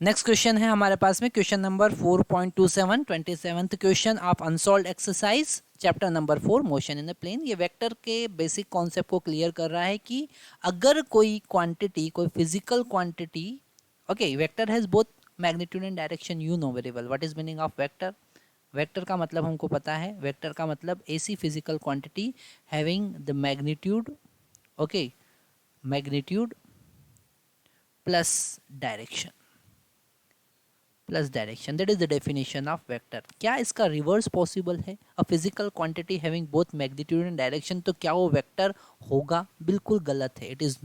Next question है हमारे पास में question number 4.27 27th question of unsolved exercise chapter number 4 motion in a plane. ये वेक्टर के बेसिक कॉन्सेप्ट को क्लियर कर रहा है कि अगर कोई क्वांटिटी, कोई physical quantity, okay, vector has both magnitude and direction, you know very well what is meaning of vector. Vector का मतलब हमको पता है, वेक्टर का मतलब ऐसी physical quantity having the magnitude, okay, magnitude plus direction, plus direction, that is the definition of vector. क्या इसका रिवर्स पॉसिबल है? A physical quantity having both magnitude and direction, तो क्या वो वेक्टर होगा? बिल्कुल गलत है, it is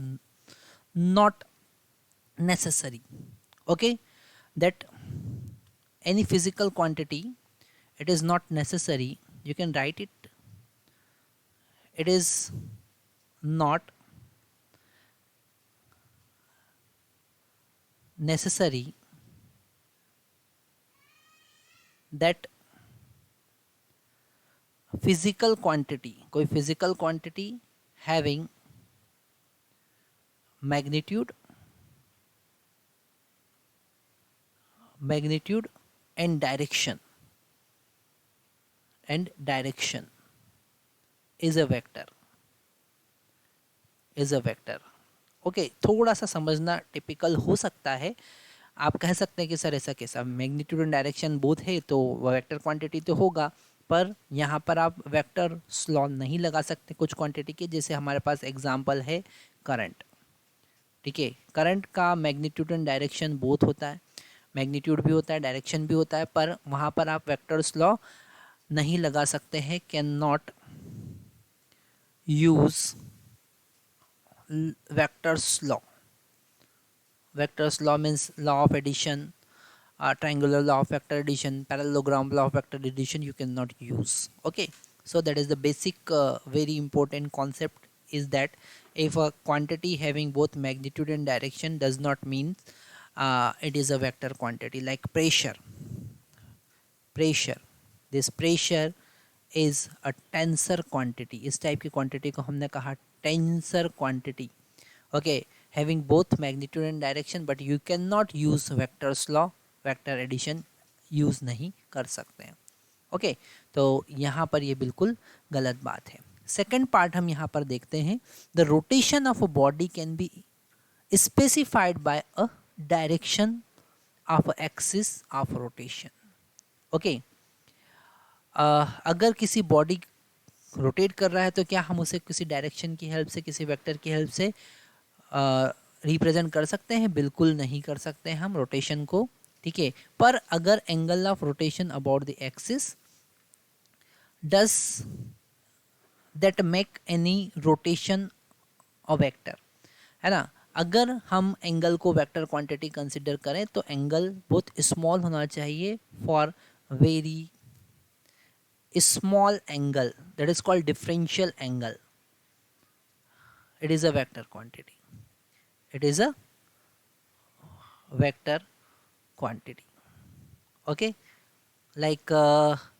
not necessary. Okay, that any physical quantity, it is not necessary, you can write it, it is not necessary that physical quantity, कोई physical quantity having magnitude and direction is a vector, okay. थोड़ा सा समझना typical हो सकता है। आप कह सकते हैं कि सर ऐसा कैसा, मैग्नीट्यूड एंड डायरेक्शन बोथ है तो वेक्टर क्वांटिटी तो होगा, पर यहाँ पर आप वेक्टर लॉ नहीं लगा सकते कुछ क्वांटिटी के। जैसे हमारे पास एग्जांपल है करंट, ठीक है, करंट का मैग्नीट्यूड एंड डायरेक्शन बोथ होता है, मैग्नीट्यूड भी होता है, डायरेक्शन भी होता है, पर वहाँ पर आप वेक्टर्स लॉ नहीं लगा सकते हैं, can not use vectors law. Vectors law means law of addition, triangular law of vector addition, parallelogram law of vector addition you cannot use. Okay, so that is the basic very important concept, is that if a quantity having both magnitude and direction does not mean it is a vector quantity. Like pressure, this pressure is a tensor quantity. इस type की quantity को हमने कहा tensor quantity, okay, having both magnitude and direction, but you can not use vectors law, vector addition use नहीं कर सकते हैं। Okay, तो यहाँ पर ये बिल्कुल गलत बात है। सेकेंड पार्ट हम यहाँ पर देखते हैं, the rotation of a body can be specified by a direction of axis of rotation. Okay, अगर किसी बॉडी रोटेट कर रहा है तो क्या हम उसे किसी डायरेक्शन की हेल्प से, किसी वेक्टर की हेल्प से रिप्रेजेंट कर सकते हैं? बिल्कुल नहीं कर सकते हैं हम रोटेशन को, ठीक है। पर अगर angle of rotation about the axis does that make any rotation of vector, है ना, अगर हम एंगल को वेक्टर क्वांटिटी कंसिडर करें तो एंगल बहुत स्मॉल होना चाहिए, for very small angle, that is called differential angle, it is a vector quantity, it is a vector quantity. Okay, like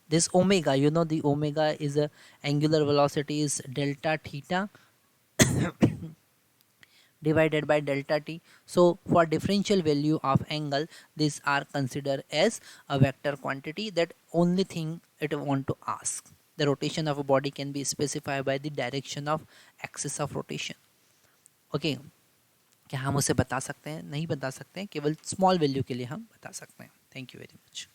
this omega, you know, the omega is a angular velocity is delta theta divided by delta t. So for differential value of angle, these are considered as a vector quantity. That only thing it want to ask, the rotation of a body can be specified by the direction of axis of rotation. Okay, क्या हम उसे बता सकते हैं? नहीं बता सकते हैं, केवल स्मॉल वैल्यू के लिए हम बता सकते हैं। Thank you very much.